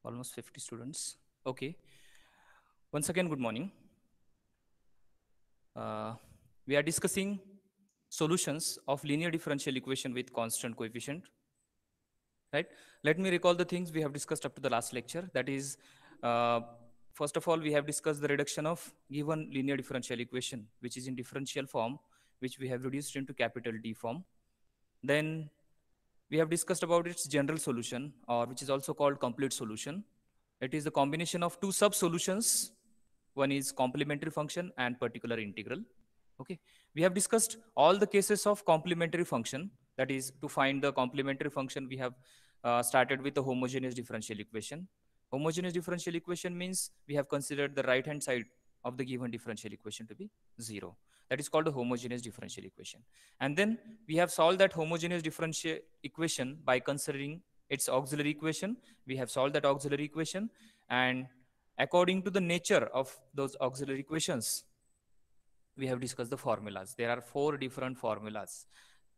Almost 50 students. Okay. Once again, good morning. We are discussing solutions of linear differential equation with constant coefficient. Right? Let me recall the things we have discussed up to the last lecture. That is, uh, first of all, we have discussed the reduction of given linear differential equation, which is in differential form, which we have reduced into capital D form. Then we have discussed about its general solution, or which is also called complete solution. It is the combination of two sub-solutions. One is complementary function and particular integral. Okay. We have discussed all the cases of complementary function. That is, to find the complementary function, we have started with the homogeneous differential equation. Homogeneous differential equation means we have considered the right-hand side of the given differential equation to be 0. That is called a homogeneous differential equation. And then we have solved that homogeneous differential equation by considering its auxiliary equation. We have solved that auxiliary equation, and according to the nature of those auxiliary equations, we have discussed the formulas. There are 4 different formulas.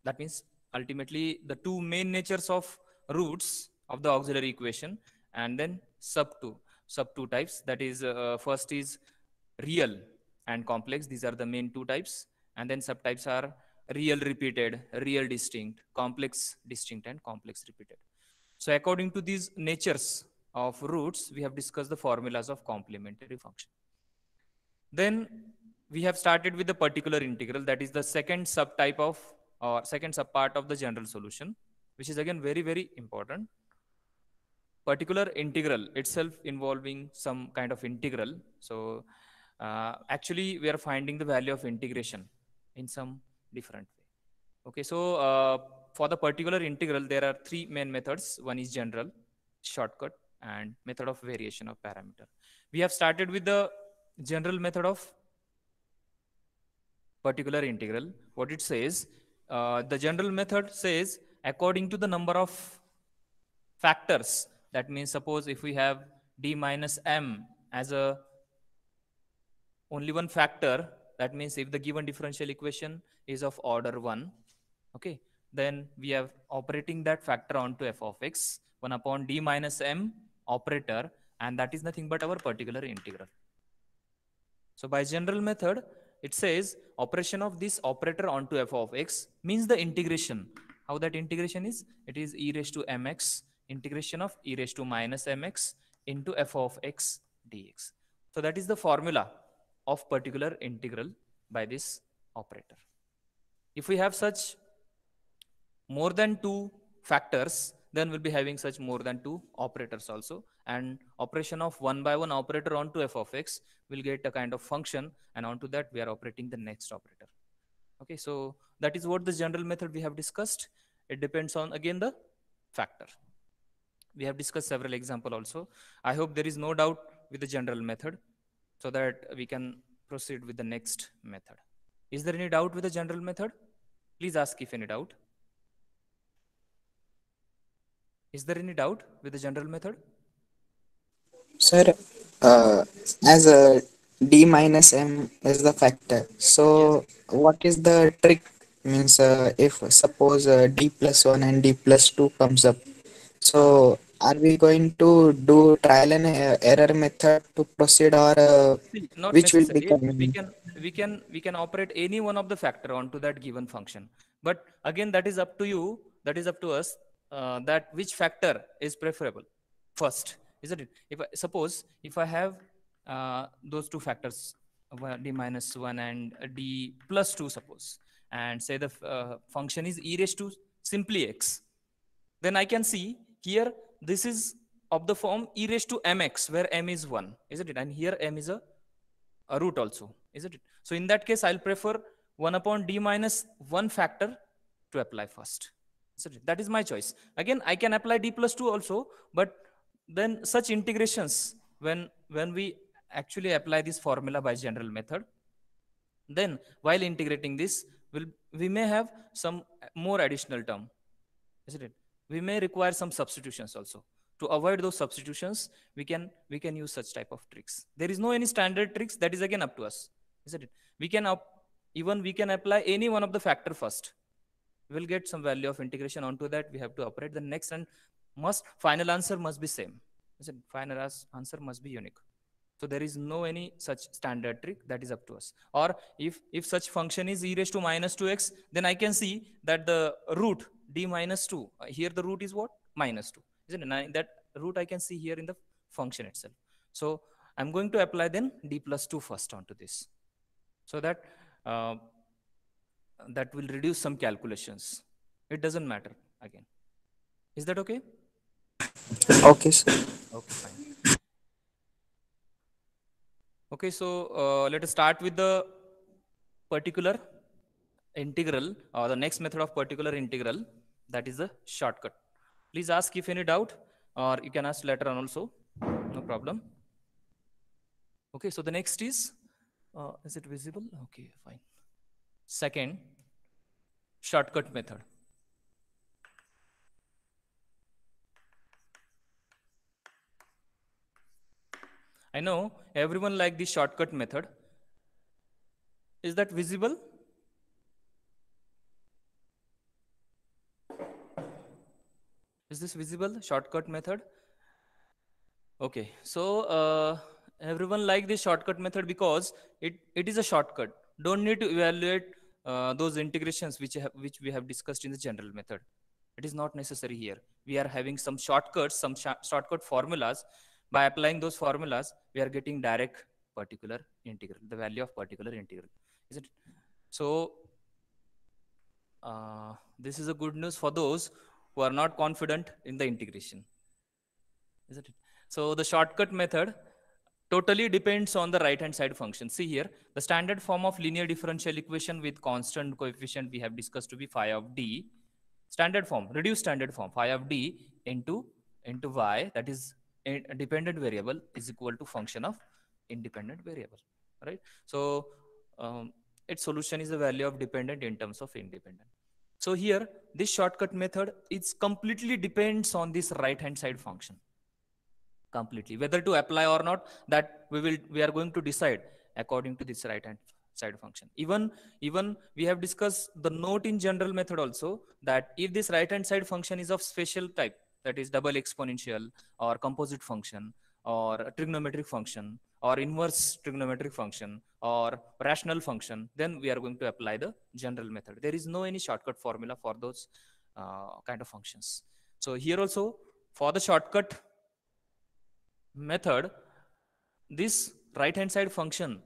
That means ultimately the two main natures of roots of the auxiliary equation, and then sub two types. That is, first is real and complex. These are the main two types. And then subtypes are real repeated, real distinct, complex distinct, and complex repeated. So according to these natures of roots, we have discussed the formulas of complementary function. Then we have started with the particular integral. That is the second subtype of, or second subpart of the general solution, which is again very, very important. Particular integral itself involving some kind of integral. So actually we are finding the value of integration in some different way. Okay, so for the particular integral, there are 3 main methods. One is general, shortcut, and method of variation of parameter. We have started with the general method of particular integral. What it says, the general method says according to the number of factors. That means suppose if we have d minus m as a only one factor, that means if the given differential equation is of order 1, okay, then we are operating that factor onto f of x 1 upon d minus m operator, and that is nothing but our particular integral. So by general method, it says operation of this operator onto f of x means the integration. How that integration is? It is e raised to mx integration of e raised to minus mx into f of x dx. So that is the formula of particular integral by this operator. If we have such more than 2 factors, then we'll be having such more than 2 operators also, and operation of 1 by 1 operator onto f of x will get a kind of function, and onto that we are operating the next operator. Okay, so that is what the general method we have discussed. It depends on again the factor. We have discussed several example also. I hope there is no doubt with the general method, so that we can proceed with the next method. Is there any doubt with the general method? Please ask if any doubt. Is there any doubt with the general method? Sir, uh, as a d minus m is the factor, Yes. so what is the trick? Means, if suppose d plus 1 and d plus 2 comes up, Uh-huh. so are we going to do trial and error method to proceed, or See, not which will be necessary. We coming? can operate any one of the factor onto that given function. But again, that is up to you. That is up to us. That which factor is preferable first, isn't it? If I, suppose if I have those two factors, d minus 1 and d plus 2, suppose, and say the function is e raised to simply x, then I can see here this is of the form e raised to mx, where m is 1, isn't it? And here m is a root also, isn't it? So in that case, I'll prefer 1 upon d minus 1 factor to apply first. Isn't it? That is my choice. Again, I can apply d plus 2 also, but then such integrations, when we actually apply this formula by general method, then while integrating this, we may have some more additional term, isn't it? We may require some substitutions also. To avoid those substitutions, we can use such type of tricks. There is no any standard tricks. That is again up to us, isn't it? We can even we can apply any one of the factor first. We'll get some value of integration onto that. We have to operate the next, and final answer must be same. Isn't it? Final answer must be unique. So there is no any such standard trick, that is up to us. Or if such function is e raised to minus 2x, then I can see that the root d minus 2, here the root is what? Minus 2. Isn't it? That root I can see here in the function itself. So I'm going to apply then d plus 2 first onto this. So that that will reduce some calculations. It doesn't matter again. Is that okay? Okay, sir. Okay, fine. Okay, so let us start with the particular integral, or the next method of particular integral, that is the shortcut. Please ask if any doubt, or you can ask later on also, no problem. Okay, so the next is it visible? Okay, fine. Second, shortcut method. I know everyone like the shortcut method. Is that visible? Is this visible, shortcut method? Okay, so everyone like this shortcut method because it is a shortcut. Don't need to evaluate those integrations which we have discussed in the general method. It is not necessary here. We are having some shortcuts, some shortcut formulas. By applying those formulas, we are getting direct particular integral, the value of particular integral. Is it? So this is a good news for those who are not confident in the integration. Isn't it? So the shortcut method totally depends on the right hand side function. See here, the standard form of linear differential equation with constant coefficient we have discussed to be phi of d. Standard form, reduced standard form, phi of d into y, that is a dependent variable, is equal to function of independent variable, right? So its solution is the value of dependent in terms of independent. So here, this shortcut method, it's completely depends on this right hand side function. Completely, whether to apply or not, that we are going to decide according to this right hand side function. Even we have discussed the note in general method also, that if this right hand side function is of special type, that is double exponential or composite function or a trigonometric function or inverse trigonometric function or rational function, then we are going to apply the general method. There is no any shortcut formula for those kind of functions. So here also, for the shortcut method, this right hand side function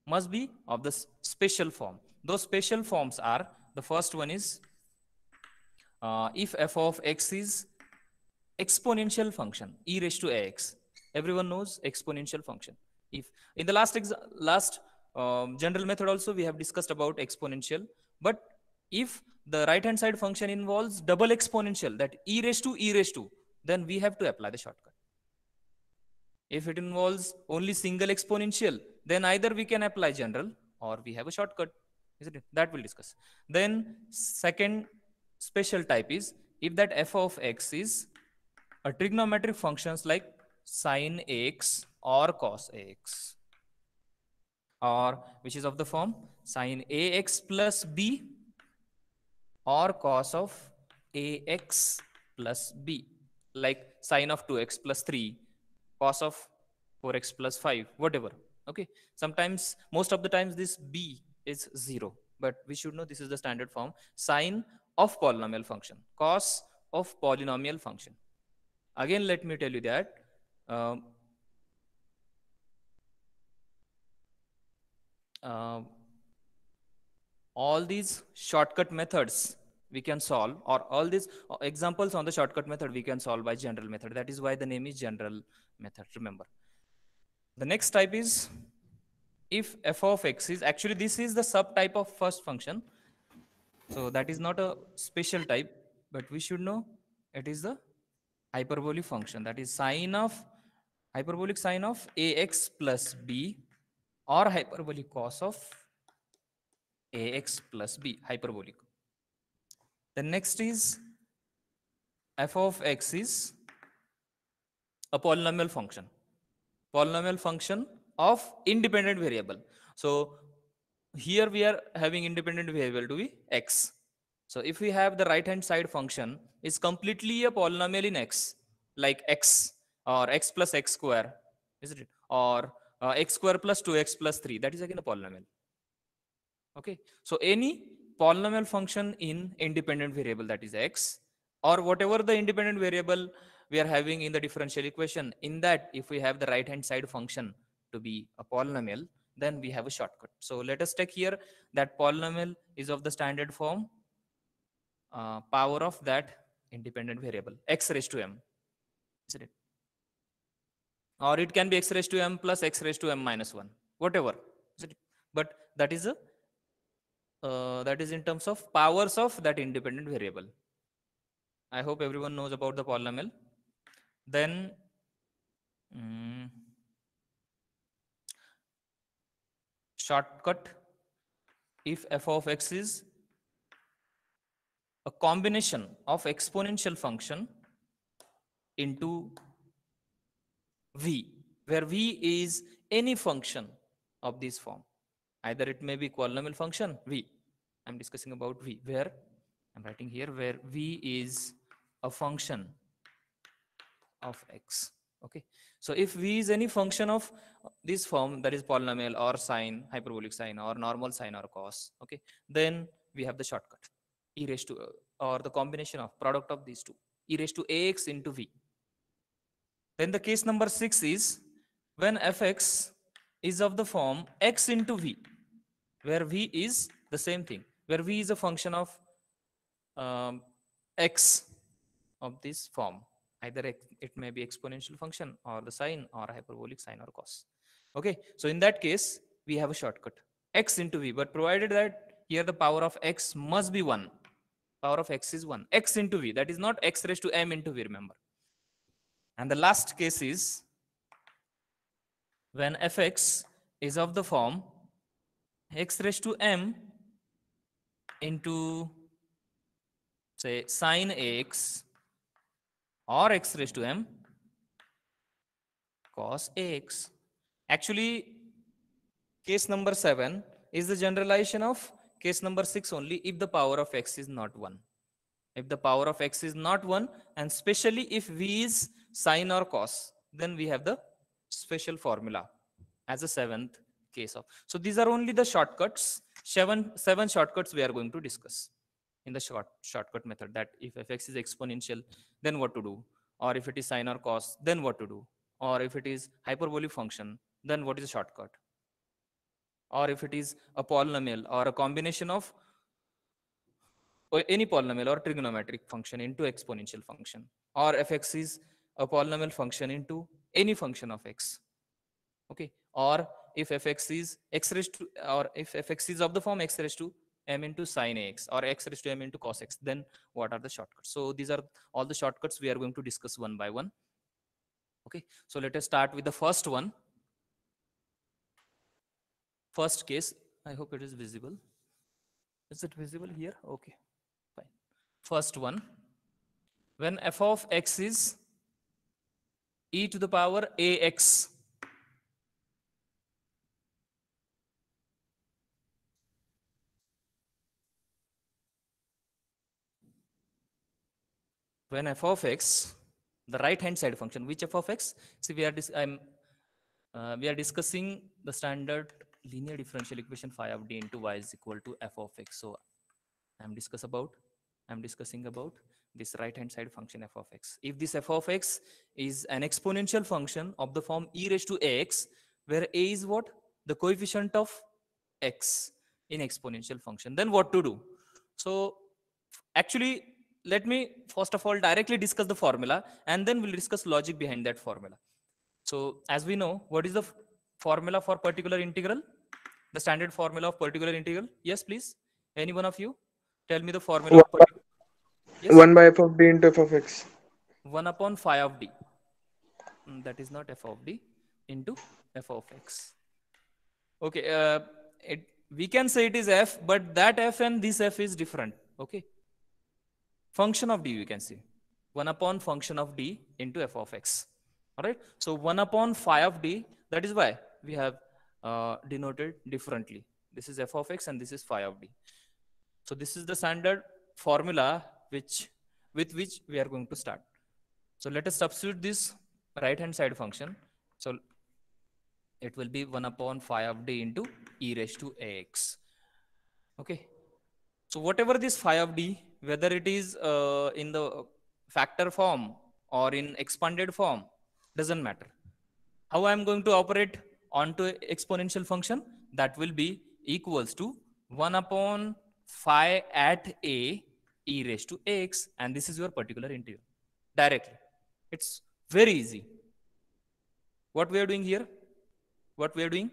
must be of the special form. Those special forms are, the first one is if f of x is exponential function, e raised to ax. Everyone knows exponential function. If in the last general method also we have discussed about exponential, but if the right hand side function involves double exponential, that e raised to, then we have to apply the shortcut. If it involves only single exponential, then either we can apply general or we have a shortcut, isn't it? That we'll discuss. Then second special type is if that f of x is a trigonometric functions like sine ax or cos ax, or which is of the form sine ax plus b or cos of ax plus b, like sine of 2x plus 3, cos of 4x plus 5, whatever. Okay, sometimes, most of the times, this b is 0, but we should know this is the standard form. Sine of polynomial function, cos of polynomial function. Again, let me tell you that um, uh, all these shortcut methods we can solve, or all these examples on the shortcut method we can solve by general method. That is why the name is general method, remember. The next type is if f of x is, actually this is the subtype of first function, so that is not a special type, but we should know it is the hyperbolic function, that is hyperbolic sine of ax plus b or hyperbolic cos of ax plus b, hyperbolic. The next is f of x is a polynomial function of independent variable. So here we are having independent variable to be x. So if we have the right hand side function is completely a polynomial in x, like x or x plus x square, isn't it? Or x square plus 2x plus 3, that is again a polynomial. Okay, so any polynomial function in independent variable, that is x, or whatever the independent variable we are having in the differential equation, in that if we have the right hand side function to be a polynomial, then we have a shortcut. So let us take here that polynomial is of the standard form, power of that independent variable, x raised to m, isn't it? Or it can be x raised to m plus x raised to m minus 1, whatever, isn't it? But that is a that is in terms of powers of that independent variable. I hope everyone knows about the polynomial. Then shortcut, if f of x is a combination of exponential function into v, where v is any function of this form. Either it may be polynomial function v. I'm discussing about v, where I'm writing here where v is a function of x. Okay, so if v is any function of this form, that is polynomial or sine, hyperbolic sine or normal sine or cos, okay, then we have the shortcut e raised to or the combination of product of these two, e raised to ax into v. Then the case number 6 is when fx is of the form x into v, where v is the same thing, where v is a function of x of this form. Either it may be exponential function or the sine or hyperbolic sine or cos. Okay, so in that case, we have a shortcut x into v, but provided that here the power of x must be 1. Power of x is 1. X into v, that is not x raised to m into v, remember. And the last case is when fx is of the form x raised to m into, say, sine ax or x raised to m cos ax. Actually, case number 7 is the generalization of case number 6 only if the power of x is not 1. If the power of x is not 1, and especially if v is sine or cos, then we have the special formula as a 7th case of. So these are only the shortcuts, seven shortcuts we are going to discuss in the shortcut method, that if fx is exponential, then what to do? Or if it is sine or cos, then what to do? Or if it is hyperbolic function, then what is the shortcut? Or if it is a polynomial or a combination of any polynomial or trigonometric function into exponential function, or fx is a polynomial function into any function of x. Okay, or if fx is x raised to, or if fx is of the form x raised to m into sine x or x raised to m into cos x, then what are the shortcuts? So these are all the shortcuts we are going to discuss one by one. Okay, so let us start with the first one. First case, I hope it is visible. Is it visible here? Okay, fine. First one, when f of x is e to the power ax, when f of x, the right hand side function, which f of x? See, we are discussing the standard linear differential equation phi of d into y is equal to f of x. So I'm discussing about this right hand side function f of x. If this f of x is an exponential function of the form e raised to ax, where a is what? The coefficient of x in exponential function, then what to do? So actually, let me first of all directly discuss the formula, and then we'll discuss logic behind that formula. So as we know, what is the formula for particular integral? The standard formula of particular integral? Yes, please. Any one of you? Tell me the formula of particular. Yes? 1 by f of d into f of x. 1 upon phi of d. That is not f of d into f of x. Okay, we can say it is f, but that f and this f is different. Okay. Function of d, you can see. 1 upon function of d into f of x. All right. So 1 upon phi of d, that is why we have denoted differently. This is f of x and this is phi of d. So this is the standard formula with which we are going to start. So let us substitute this right hand side function. So it will be 1 upon phi of d into e raised to ax. Okay. So whatever this phi of d, whether it is in the factor form or in expanded form, doesn't matter. How I am going to operate onto exponential function? That will be equals to 1 upon phi at a e raised to x, and this is your particular integral directly. It's very easy. What we are doing here? What we are doing?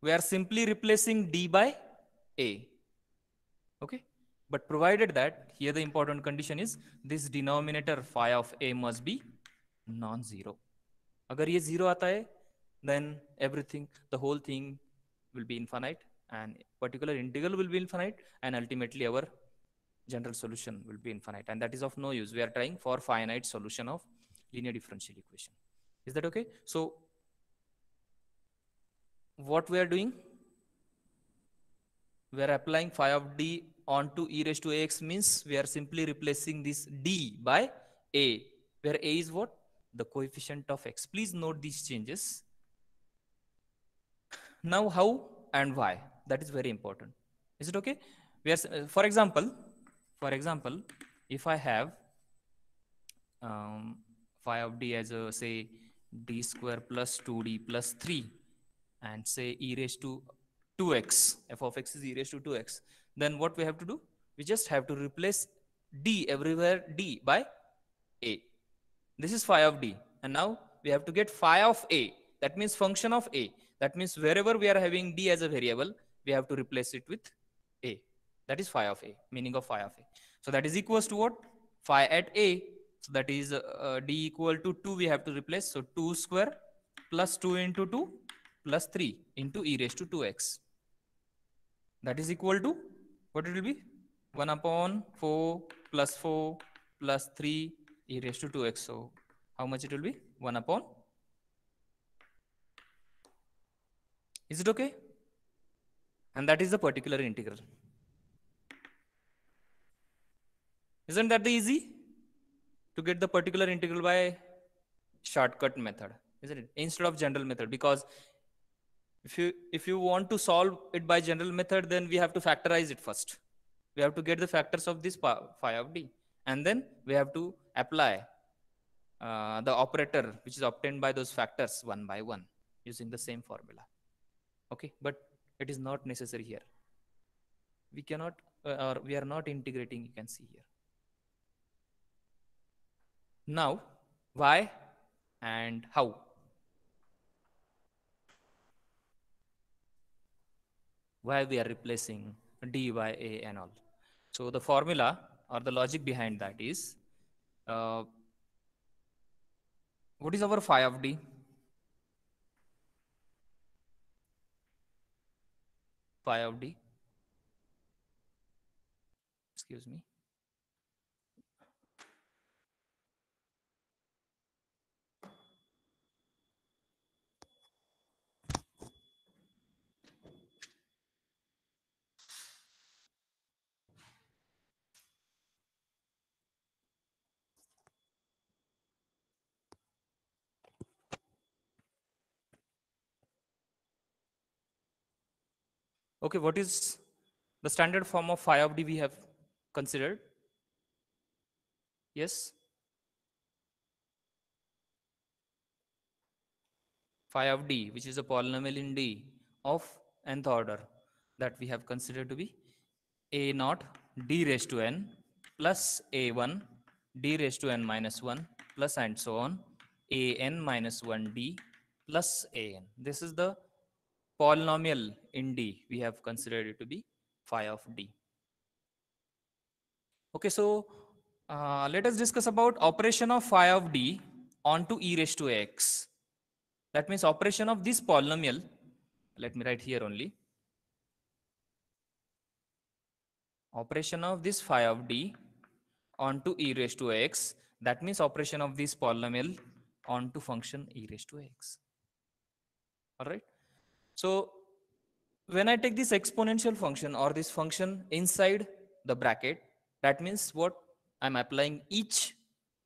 We are simply replacing d by a. Okay, but provided that here the important condition is this denominator phi of a must be non-zero. अगर ये zero आता है, then everything, the whole thing will be infinite, and particular integral will be infinite, and ultimately our general solution will be infinite, and that is of no use. We are trying for finite solution of linear differential equation. Is that okay? So what we are doing? We are applying phi of d onto e raised to ax, means we are simply replacing this d by a, where a is what? The coefficient of x. Please note these changes. Now how and why? That is very important. Is it okay? We are, for example, if I have phi of d as a, say, d square plus 2d plus 3, and say e raised to 2x, f of x is e raised to 2x, then what we have to do? We just have to replace d everywhere, d by a. This is phi of d, and now we have to get phi of a. That means function of a. That means wherever we are having d as a variable, we have to replace it with a. That is phi of a, meaning of phi of a. So that is equals to what? Phi at a. So that is d equal to 2, we have to replace. So 2 square plus 2 into 2 plus 3 into e raised to 2x. That is equal to, what it will be? 1 upon 4 plus 4 plus 3 e raised to 2x. So how much it will be? 1 upon. Is it okay? And that is the particular integral. Isn't that the easy? To get the particular integral by shortcut method, isn't it? Instead of general method, because if you want to solve it by general method, then we have to factorize it first. We have to get the factors of this phi of d, and then we have to apply the operator which is obtained by those factors one by one using the same formula. Okay, but it is not necessary here. We cannot or we are not integrating, you can see here. Now why and how? Why we are replacing d by a and all? So the formula or the logic behind that is, what is our phi of d? Phi of d, excuse me, okay, what is the standard form of phi of d we have considered? Yes, phi of d, which is a polynomial in d of nth order, that we have considered to be a naught d raised to n plus a1 d raised to n minus 1 plus and so on a n minus 1 d plus a n. This is the polynomial in d. We have considered it to be phi of d. Okay, so let us discuss about operation of phi of d onto e raised to x. That means operation of this polynomial. Let me write here only. Operation of this phi of d onto e raised to x. That means operation of this polynomial onto function e raised to x. All right. So when I take this exponential function or this function inside the bracket, that means what? I'm applying each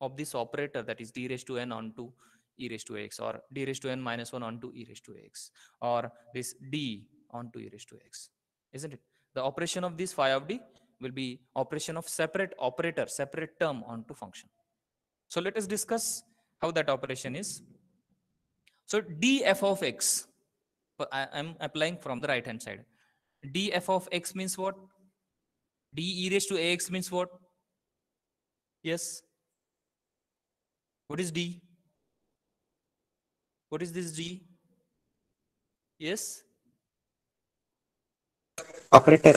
of this operator, that is d raised to n onto e raised to x, or d raised to n minus 1 onto e raised to x, or this d onto e raised to x, isn't it? The operation of this phi of d will be operation of separate operator, separate term onto function. So let us discuss how that operation is. So df of x, I am applying from the right hand side. Df of x means what? D e raised to ax means what? Yes. What is d? What is this d? Yes. Operator.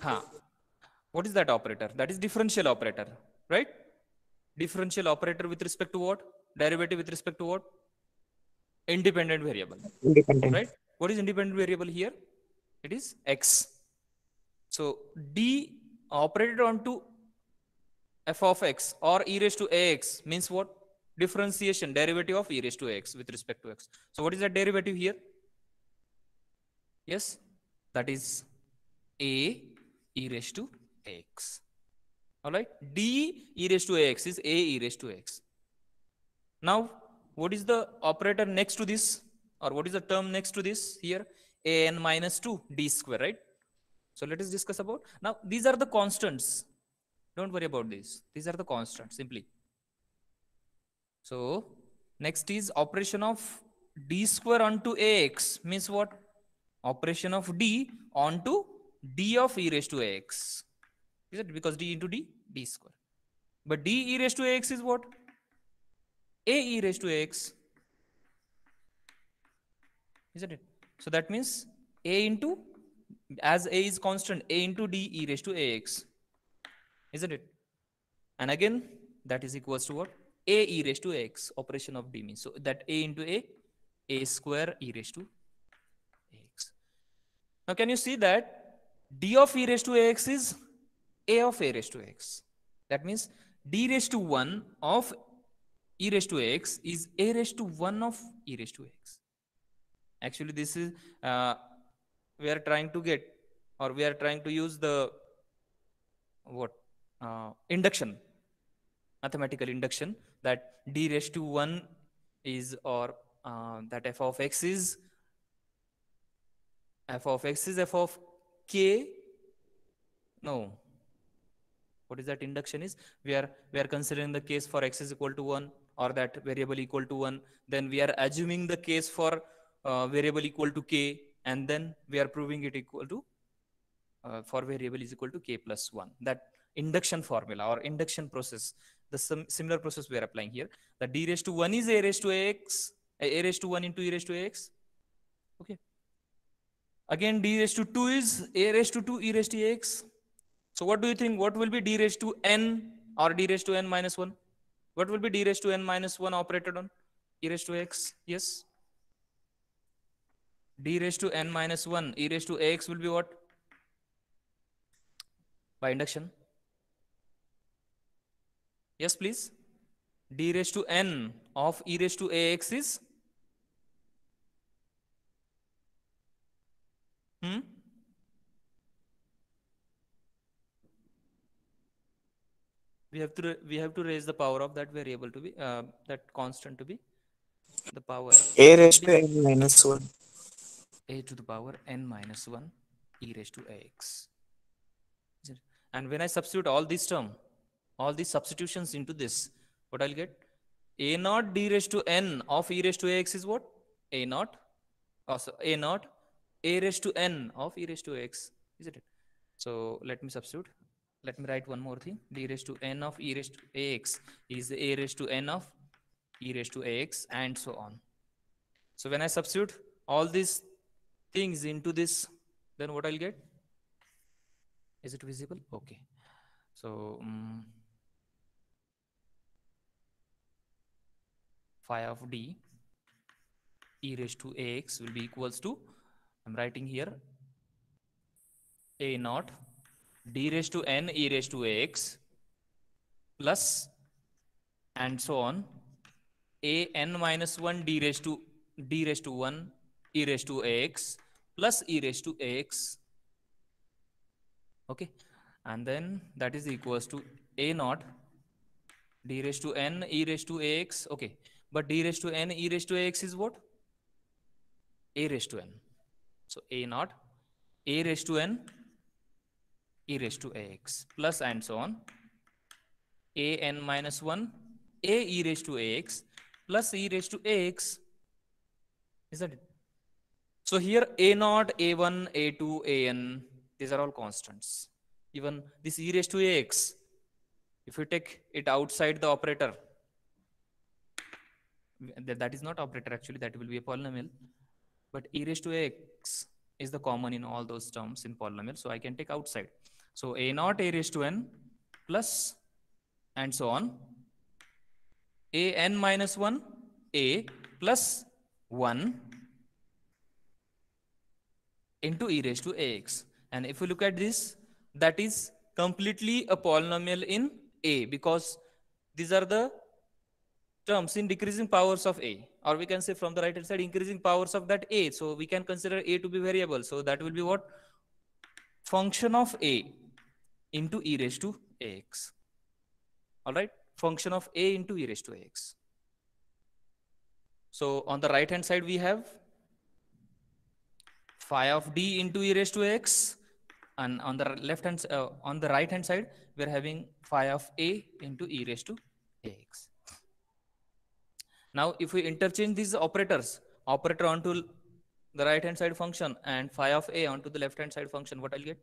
Huh. What is that operator? That is differential operator, right? Differential operator with respect to what? Derivative with respect to what? Independent variable, Independent. right? What is independent variable here? It is x. So d operated onto f of x or e raised to ax means what? Differentiation, derivative of e raised to x with respect to x. So what is that derivative here? Yes, that is a e raised to x. All right, d e raised to ax is a e raised to x. Now, what is the operator next to this, or what is the term next to this here? A n minus 2 d square, right? So let us discuss about. Now, these are the constants. Don't worry about this. These are the constants simply. So next is operation of d square onto ax means what? Operation of d onto d of e raised to ax. Is it? Because d into d square. But d e raised to ax is what? A e raised to ax. Isn't it? So that means a into, as a is constant, a into d e raised to ax. Isn't it? And again, that is equals to what? A e raised to x, operation of d means. So that a into a square e raised to ax. Now can you see that d of e raised to ax is a of a raised to x. That means d raised to 1 of e raised to x is a raised to 1 of e raised to x. Actually, this is, we are trying to get, or we are trying to use the, what, induction, mathematical induction, that d raised to 1 is, or that f of x is f of k. No, what is that induction is? We are considering the case for x is equal to 1, or that variable equal to 1. Then we are assuming the case for variable equal to k, and then we are proving it equal to for variable is equal to k plus 1. That induction formula or induction process, the similar process we are applying here. The d raised to 1 is a raised to x, a raised to 1 into e raised to x. Okay. Again, d raised to 2 is a raised to 2 e raised to x. So what do you think? What will be d raised to n or d raised to n minus 1? What will be d raised to n minus 1 operated on e raised to x? Yes. D raised to n minus 1 e raised to ax will be what? By induction. Yes, please. D raised to n of e raised to ax is? We have to raise the power of that variable to be that constant to be the power A raised to n minus 1. a to the power n minus 1 e raised to ax. And when I substitute all these term, all these substitutions into this, what I'll get? A naught d raised to n of e raised to ax is what? A naught, also a naught a raised to n of e raised to x, isn't it? So let me substitute. Let me write one more thing. D raised to n of e raised to ax is a raised to n of e raised to ax, and so on. So when I substitute all these things into this, then what I'll get? Is it visible? Okay. So phi of d e raised to ax will be equals to, I'm writing here, a naught d raised to n e raised to ax plus, and so on, a n minus 1 d raised to 1 e raised to ax plus e raised to ax. Okay, and then that is equals to a naught d raised to n e raised to ax. Okay, but d raised to n e raised to ax is what? A raised to n. So a naught a raised to n e raised to ax plus and so on a n minus 1 a e raised to ax plus e raised to ax, isn't it? So here a naught, a1, a2, an, these are all constants. Even this e raised to ax, if you take it outside the operator, that is not operator actually, that will be a polynomial, but e raised to ax is the common in all those terms in polynomial, so I can take outside. So a naught a raised to n plus and so on a n minus 1 a plus 1 into e raised to ax. And if you look at this, that is completely a polynomial in a, because these are the terms in decreasing powers of a, or we can say from the right hand side increasing powers of that a. So we can consider a to be variable, so that will be what? Function of a into e raised to ax. All right, function of a into e raised to ax. So on the right hand side we have phi of d into e raised to x, and on the left hand on the right hand side we are having phi of a into e raised to ax. Now if we interchange these operators, operator onto the right hand side function and phi of a onto the left hand side function, what I'll get?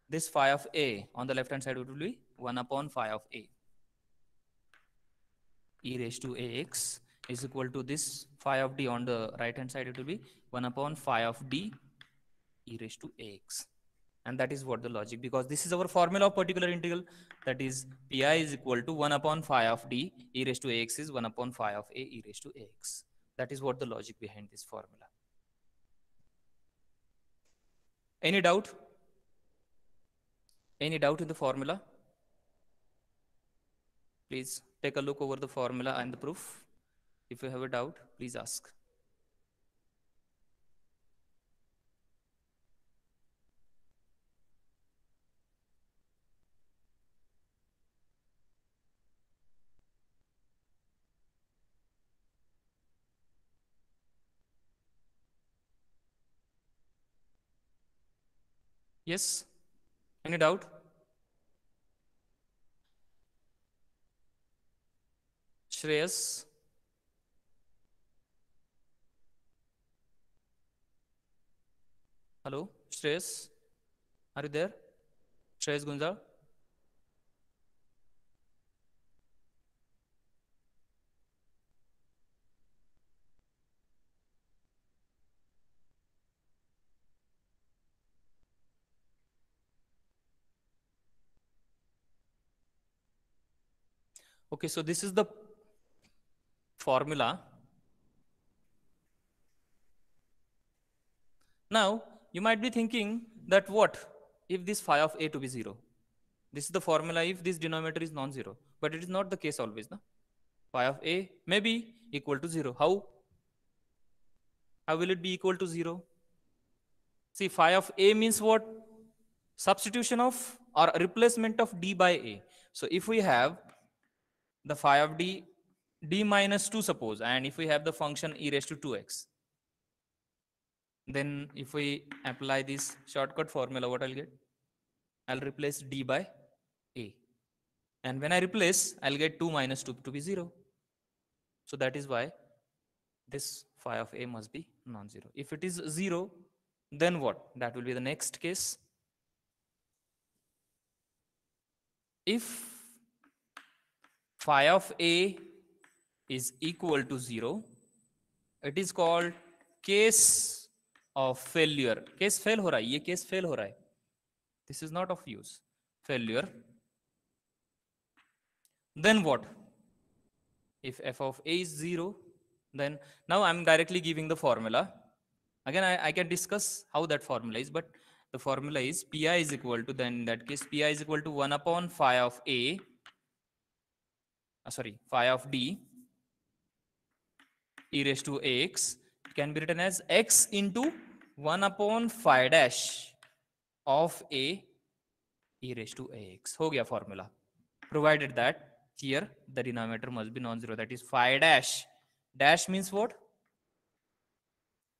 This phi of a on the left hand side will be 1 upon phi of a e raised to ax is equal to this phi of d on the right hand side, it will be 1 upon phi of d e raised to ax. And that is what the logic, because this is our formula of particular integral, that is pi is equal to 1 upon phi of d e raised to ax is 1 upon phi of a e raised to ax. That is what the logic behind this formula. Any doubt? Any doubt in the formula? Please take a look over the formula and the proof. If you have a doubt, please ask. Yes? Any doubt? Shreyas? Hello? Shreyas? Are you there? Shreyas Gunja? Okay, so this is the formula. Now, you might be thinking that what if this phi of a to be 0? This is the formula if this denominator is non-zero, but it is not the case always. No? Phi of a may be equal to 0. How? How will it be equal to 0? See, phi of a means what? Substitution of or replacement of d by a. So if we have the phi of d, d minus 2 suppose, and if we have the function e raised to 2x, then if we apply this shortcut formula, what I'll get? I'll replace d by a. And when I replace, I'll get 2 minus 2 to be 0. So that is why this phi of a must be non-zero. If it is 0, then what? That will be the next case. If phi of a is equal to 0, it is called case of failure. Case fail हो रहा है, ये case fail हो रहा है. This is not of use. Failure. Then what? If f of a is 0, then now I'm directly giving the formula. Again, I can discuss how that formula is, but the formula is pi is equal to, then in that case, pi is equal to 1 upon phi of a, phi of d e raised to x. It can be written as x into 1 upon phi dash of a e raised to ax. हो गया formula. Provided that here the denominator must be non-zero, that is phi dash Dash means what?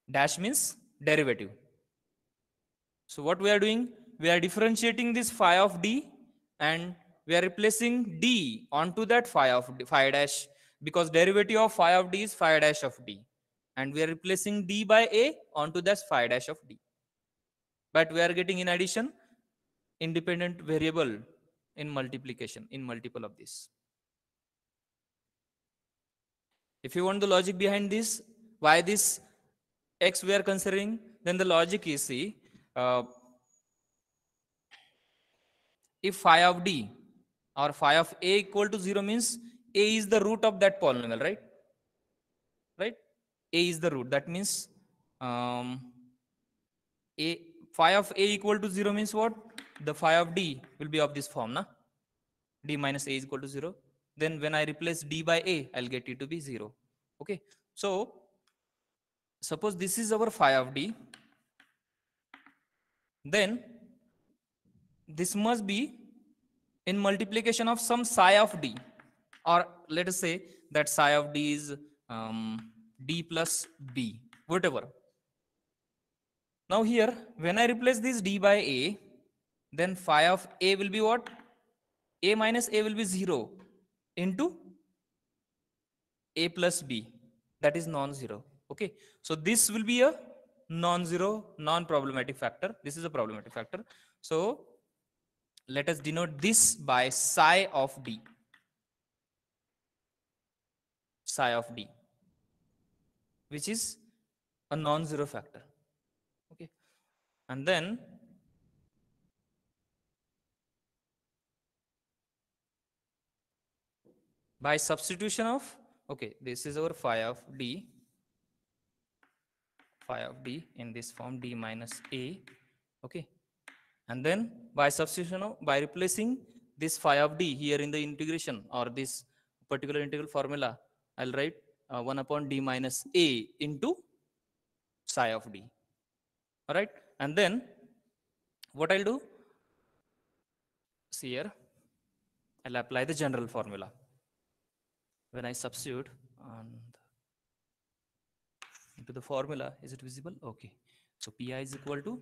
Dash means derivative. So what we are doing? We are differentiating this phi of d, and we are replacing d onto that phi of d, phi dash, because derivative of phi of d is phi dash of d, and we are replacing d by a onto that phi dash of d. But we are getting in addition independent variable in multiplication in multiple of this. If you want the logic behind this, why this x we are considering, then the logic is, see, if phi of d or phi of a equal to 0 means a is the root of that polynomial, right? Right? A is the root. That means a phi of a equal to 0 means what? The phi of d will be of this form, na? D minus a is equal to 0. Then when I replace d by a, I'll get it to be 0. Okay. So suppose this is our phi of d, then this must be in multiplication of some psi of d, or let us say that psi of d is d plus b, whatever. Now here, when I replace this d by a, then phi of a will be what? A minus a will be 0 into a plus b, that is non-zero. Okay, so this will be a non-zero, non-problematic factor. This is a problematic factor. So let us denote this by psi of d. Psi of d, which is a non-zero factor. Okay, and then by substitution of, okay, this is our phi of d in this form, d minus a. Okay, and then by substitution of, by replacing this phi of d here in the integration or this particular integral formula, I'll write 1 upon d minus a into psi of d. All right, and then what I'll do, see here, I'll apply the general formula. When I substitute into the formula, is it visible? Okay, so pi is equal to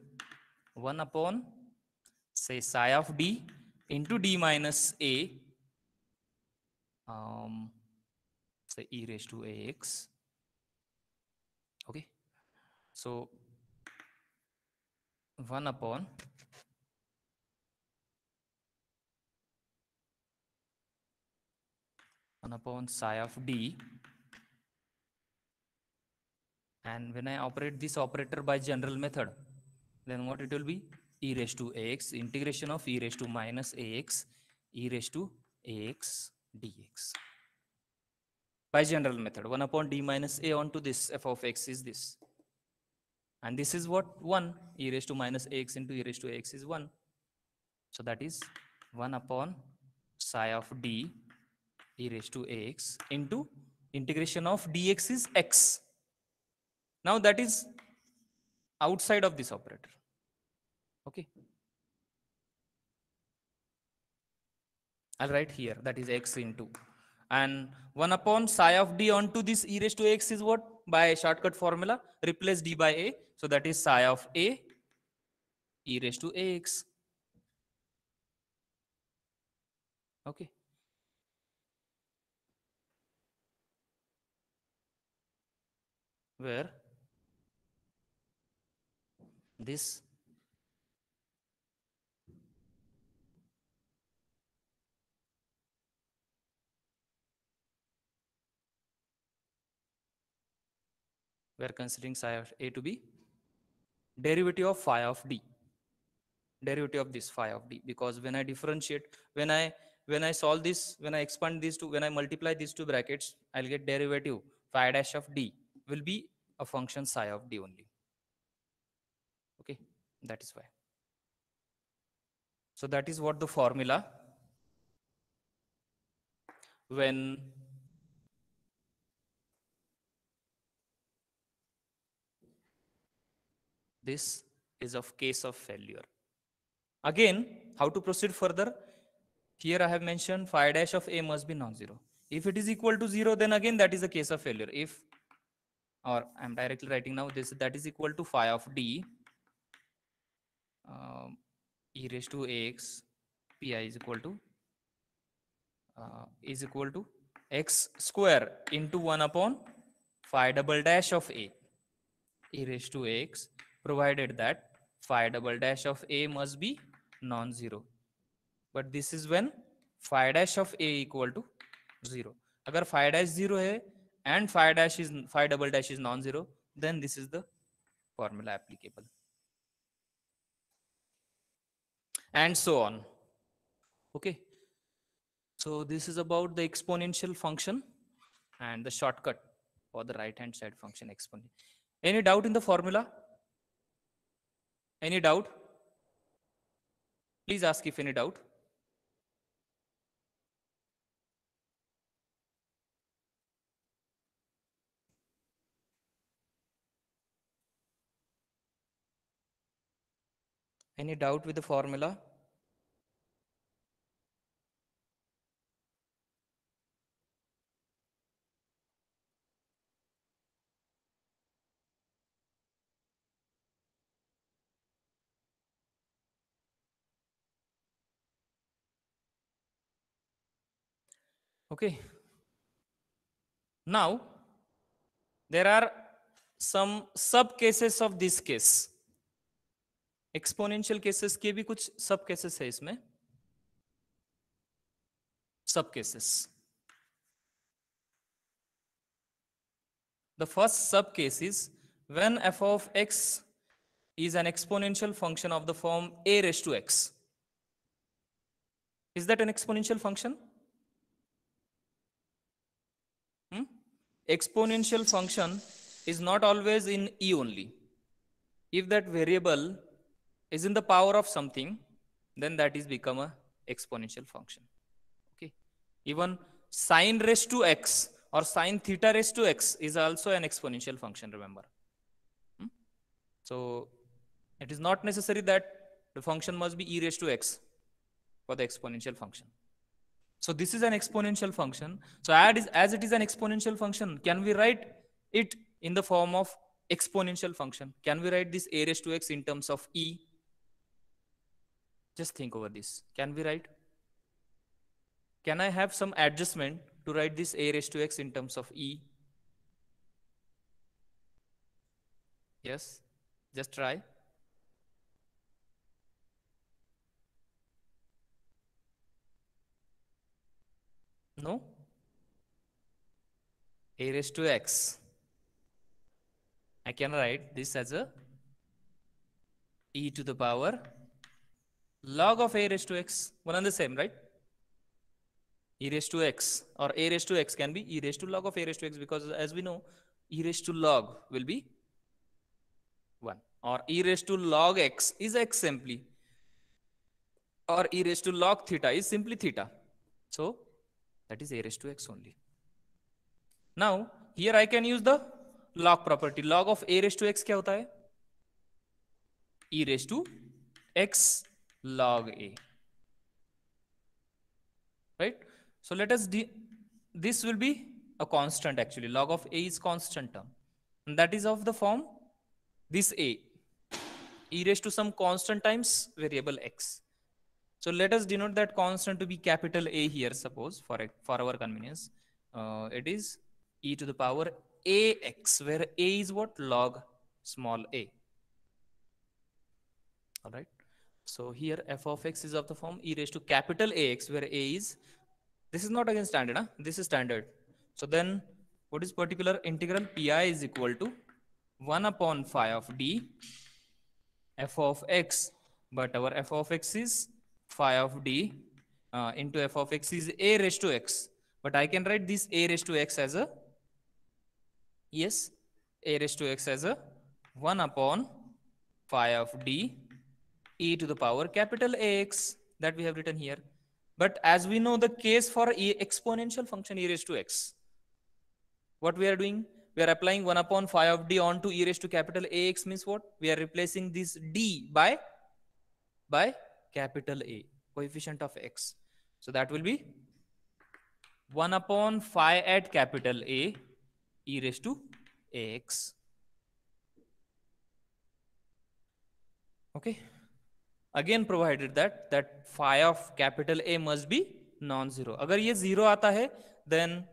1 upon, say, psi of d into d minus a, say, e raised to ax. Okay, so 1 upon psi of d, and when I operate this operator by general method, then what it will be? E raised to ax, integration of e raised to minus ax, e raised to ax dx. By general method, 1 upon d minus a onto this f of x is this. And this is what? 1. E raised to minus ax into e raised to ax is 1. So that is 1 upon psi of d e raised to ax into integration of dx is x. Now that is outside of this operator. Okay, I'll write here, that is x into, and 1 upon psi of d onto this e raised to x is what? By shortcut formula, replace d by a, so that is psi of a e raised to ax. Okay, where this we are considering psi of a to be derivative of phi of d, derivative of this phi of d, because when I differentiate, when I solve this, when I expand these two, when I multiply these two brackets, I'll get derivative phi dash of d will be a function psi of d only. Okay, that is why. So that is what the formula when this is of case of failure. Again, how to proceed further? Here I have mentioned phi dash of a must be non-zero. If it is equal to 0, then again that is a case of failure. If, or I'm directly writing now this, that is equal to phi of d e raised to ax pi is equal to x square into 1 upon phi double dash of a e raised to ax, provided that phi double dash of a must be non-zero. But this is when phi dash of a equal to 0. अगर phi dash 0 है and phi double dash is non-zero, then this is the formula applicable, and so on. Okay, so this is about the exponential function and the shortcut for the right hand side function exponent. Any doubt in the formula? Any doubt? Please ask if any doubt. Any doubt with the formula? Okay. Now, there are some sub cases of this case. Exponential cases के भी कुछ सब cases है इसमें. सब cases. The first sub case is when f of x is an exponential function of the form a raised to x. Is that an exponential function? Exponential function is not always in e only. If that variable is in the power of something, then that is become a exponential function. Okay. Even sine raised to x or sine theta raised to x is also an exponential function, remember. So it is not necessary that the function must be e raised to x for the exponential function. So this is an exponential function. So as it is an exponential function, can we write it in the form of exponential function? Can we write this a raised to x in terms of e? Just think over this. Can we write? Can I have some adjustment to write this a raised to x in terms of e? Yes, just try. No? A raised to x. I can write this as a e to the power log of a raised to x. One and the same, right? E raised to x or a raised to x can be e raised to log of a raised to x, because as we know, e raised to log will be 1, or e raised to log x is x simply, or e raised to log theta is simply theta. So that is a raised to x only. Now here I can use the log property. Log of a raised to x क्या होता है? E raised to x log a, right? So let us this will be a constant actually. Log of a is constant term, and that is of the form this a, e raised to some constant times variable x. So let us denote that constant to be capital A here, suppose for our convenience. It is e to the power ax, where a is what? Log small a. All right. So here f of x is of the form e raised to capital AX, where a is, this is not again standard, huh? This is standard. So then what is particular integral? Pi is equal to 1 upon phi of d f of x, but our f of x is phi of d into f of x is a raised to x. But I can write this a raised to x as a, yes, a raised to x as a 1 upon phi of d e to the power capital AX, that we have written here. But as we know the case for exponential function e raised to x, what we are doing? We are applying 1 upon phi of d onto e raised to capital AX, means what? We are replacing this d by capital A, coefficient of x. So that will be 1 upon phi at capital A e raised to ax. Okay. Again provided that phi of capital A must be non-zero. अगर ये zero आता है, then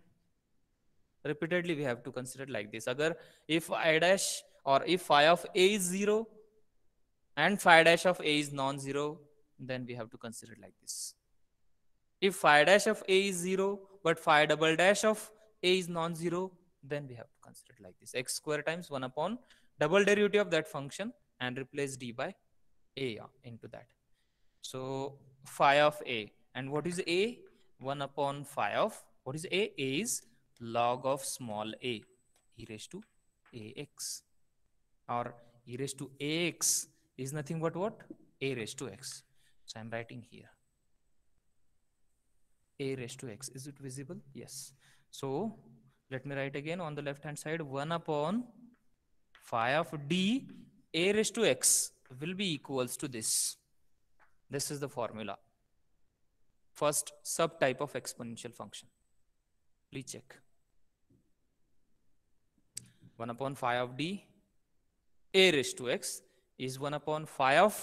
repeatedly we have to consider like this. अगर if I dash or if phi of A is zero and phi dash of A is non-zero, then we have to consider like this. If phi dash of A is zero but phi double dash of A is non-zero, then we have to consider it like this. X square times 1 upon double derivative of that function and replace d by A into that. So phi of A, and what is A? 1 upon phi of, what is A? A is log of small a, e raised to ax, or e raised to ax is nothing but what? A raised to x. So I'm writing here a raised to x. Is it visible? Yes. So let me write again on the left hand side, 1 upon phi of d a raised to x will be equals to this. This is the formula. First subtype of exponential function. Please check. 1 upon phi of d a raised to x is 1 upon phi of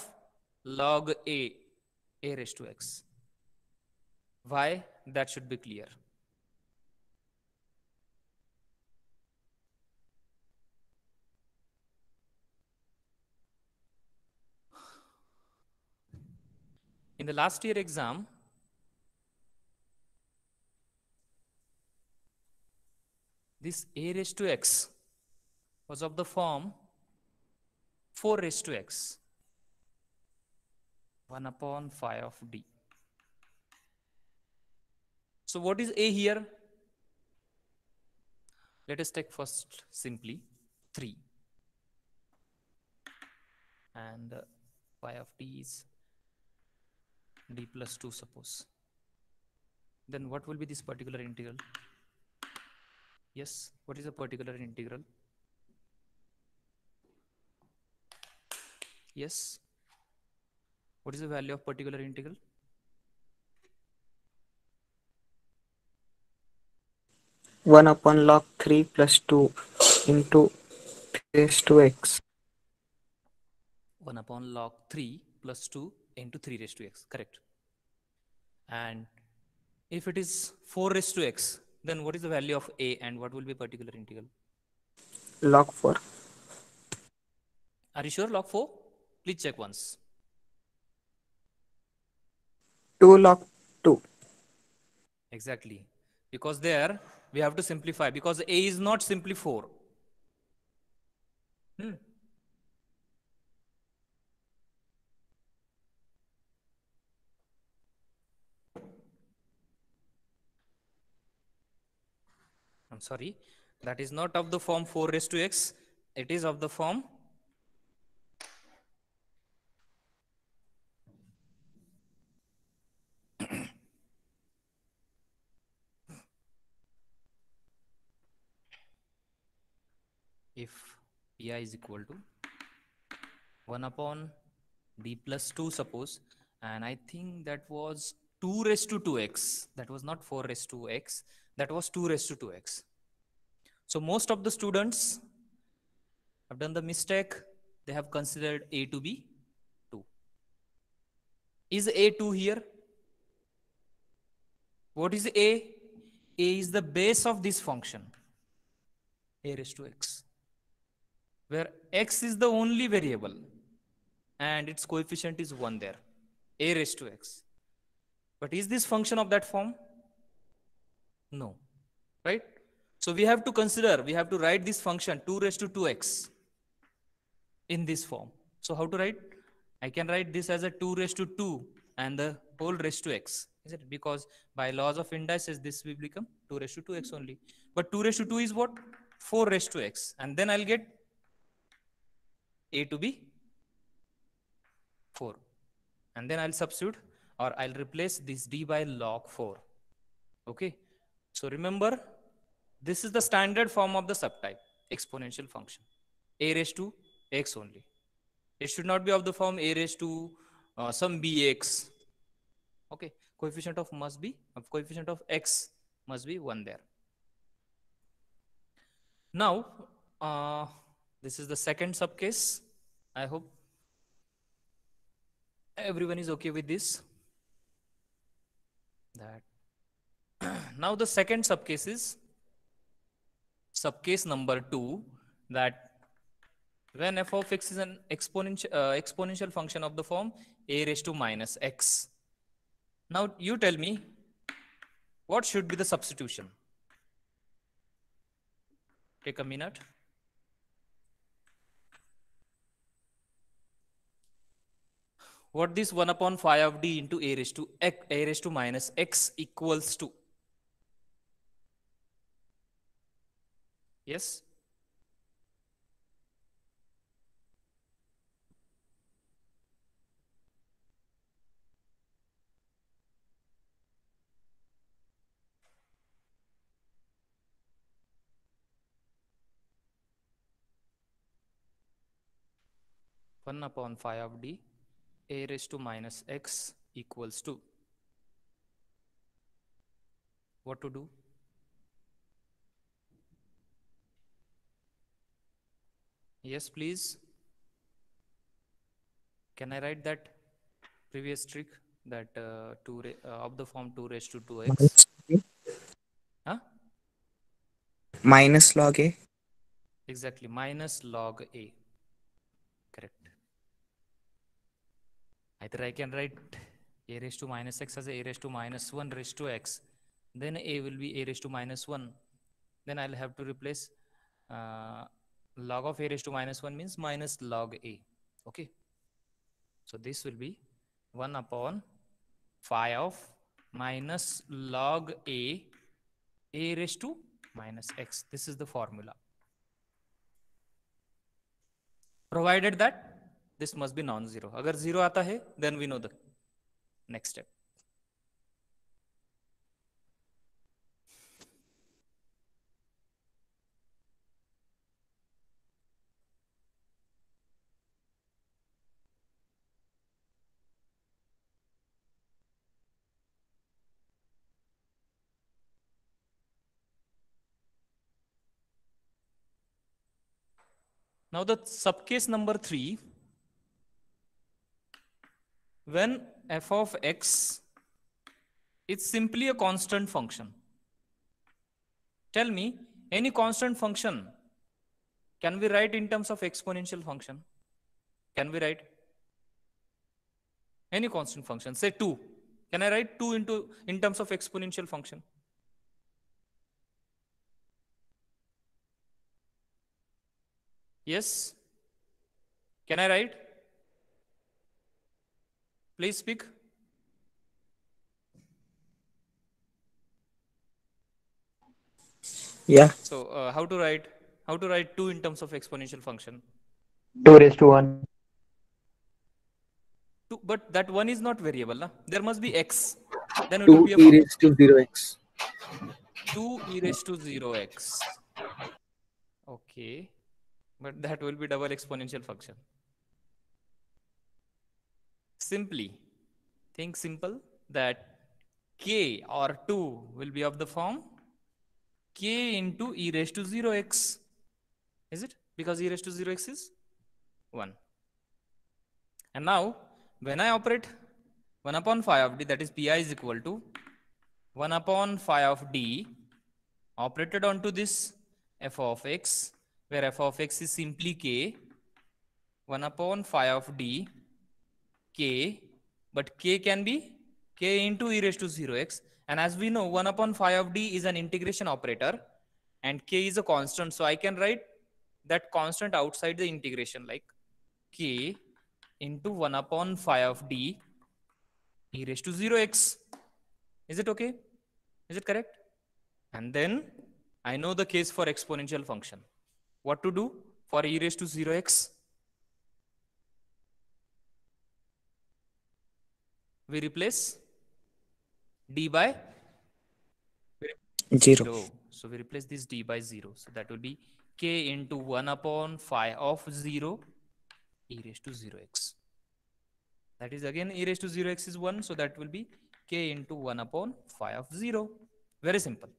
log a raised to x. Why? That should be clear. In the last year exam, this a raised to x was of the form 4 raised to x, 1 upon phi of d. So what is a here? Let us take first simply 3. And phi of d is d plus 2, suppose. Then what will be this particular integral? Yes, what is a particular integral? Yes. What is the value of particular integral? One upon log 3 plus 2 into 3 raised to x. 1 upon log 3 plus 2 into 3 raised to x, correct. And if it is 4 raised to x, then what is the value of a and what will be particular integral? Log 4. Are you sure log 4? Please check once. 2 log 2. Exactly. Because there we have to simplify, because a is not simply 4. I'm sorry, that is not of the form 4 raised to x. It is of the form if pi is equal to 1 upon d plus 2, suppose, and I think that was 2 raised to 2x. That was not 4 raised to x. That was 2 raised to 2x. So most of the students have done the mistake. They have considered a to be 2. Is a 2 here? What is a? A is the base of this function, a raised to x, where x is the only variable and its coefficient is 1 there, a raised to x. But is this function of that form? No, right? So we have to consider, we have to write this function 2 raised to 2x in this form. So how to write? I can write this as a 2 raised to 2 and the whole raised to x, is it? Because by laws of indices, this will become 2 raised to 2x only. But 2 raised to 2 is what? 4 raised to x. And then I'll get a to be 4. And then I'll substitute, or I'll replace this d by log 4. Okay. So remember, this is the standard form of the subtype exponential function, a raised to x only. It should not be of the form a raised to some bx. Okay, coefficient of must be of coefficient of x Must be 1 there. Now, this is the second sub case. I hope everyone is okay with this. That now the second sub case is subcase number 2, that when f of x is an exponential function of the form a raised to minus x. Now you tell me what should be the substitution. Take a minute. What this 1 upon phi of d into a raised to minus x equals to? Yes? One upon phi of d a raised to minus x equals to. What to do? Yes, please. Can I write that previous trick, that of the form 2 raised to 2x? Huh? Minus log a. Exactly, minus log a. Correct. Either I can write a raised to minus x as a raised to minus 1 raised to x. Then a will be a raised to minus 1. Then I'll have to replace log of a raised to minus 1 means minus log a. Okay. So this will be 1 upon phi of minus log a raised to minus x. This is the formula. Provided that this must be non-zero. Agar 0 aata hai, then we know the next step. Now the subcase number 3, when f of x is simply a constant function. Tell me, any constant function can we write in terms of exponential function? Can we write any constant function? Say 2. Can I write 2 in terms of exponential function? Yes? Can I write? Please speak. Yeah. So how to write 2 in terms of exponential function? 2 raised to 1. 2, but that 1 is not variable. Na? There must be x. Then it 2 will be a e function. raised to 0x. 2 e raised to 0x. Okay. But that will be double exponential function. Simply think simple that k or 2 will be of the form k into e raised to 0x. Is it? Because e raised to 0x is 1. And now when I operate 1 upon phi of d, that is pi is equal to 1 upon phi of d operated onto this f of x, where f of x is simply k, 1 upon phi of d k, but k can be k into e raised to 0x. And as we know, 1 upon phi of d is an integration operator and k is a constant. So I can write that constant outside the integration, like k into 1 upon phi of d e raised to 0x. Is it okay? Is it correct? And then I know the case for exponential function. What to do for e raised to 0x? We replace d by 0. So we replace this d by 0. So that will be k into 1 upon phi of 0 e raised to 0x. That is again e raised to 0x is 1. So that will be k into 1 upon phi of 0. Very simple.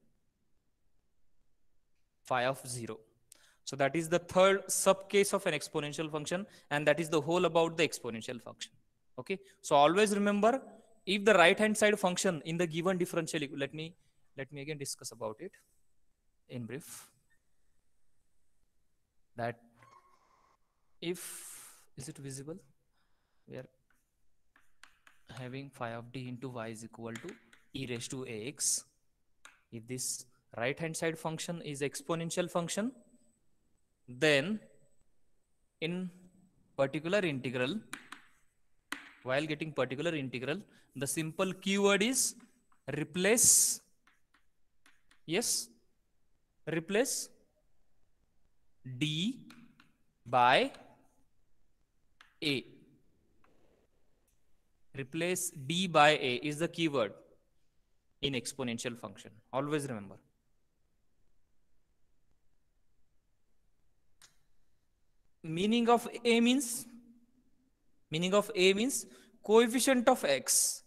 Phi of 0. So that is the third subcase of an exponential function, and that is the whole about the exponential function. Okay. So always remember, if the right hand side function in the given differential, let me again discuss about it in brief. That if, is it visible? We are having phi of d into y is equal to e raised to ax. If this right hand side function is exponential function, then in particular integral, while getting particular integral, the simple keyword is replace. Yes, replace d by a. Replace d by a is the keyword in exponential function. Always remember. Meaning of a means coefficient of x.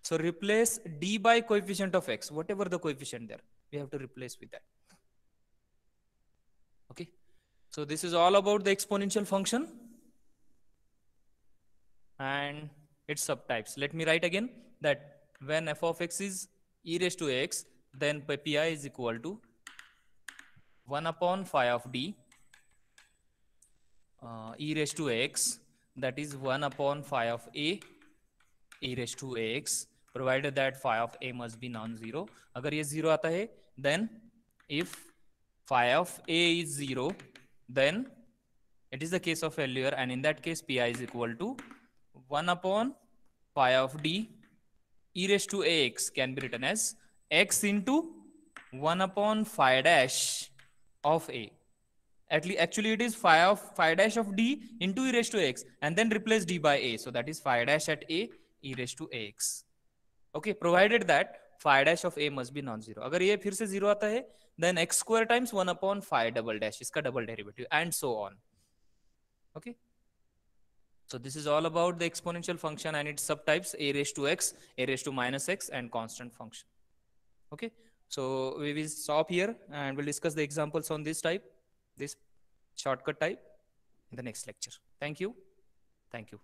So replace d by coefficient of x, whatever the coefficient there, we have to replace with that. Okay. So this is all about the exponential function and its subtypes. Let me write again that when f of x is e raised to x, then pi is equal to 1 upon phi of d e raised to x, that is 1 upon phi of a e raised to ax, provided that phi of a must be non-zero. अगर ये zero आता है, then if phi of a is 0, then it is the case of failure, and in that case pi is equal to 1 upon phi of d e raised to ax can be written as x into 1 upon phi dash of a. Actually it is phi dash of d into e raised to x, and then replace d by a. So that is phi dash at a e raised to ax. Okay, provided that phi dash of a must be non-zero. अगर ये फिर से 0 आता है, then x square times 1 upon phi double dash, इसका double derivative, and so on. Okay. So this is all about the exponential function and its subtypes: a raised to x, a raised to minus x, and constant function. Okay. So we will stop here and we'll discuss the examples on this type, this shortcut type, in the next lecture. Thank you. Thank you.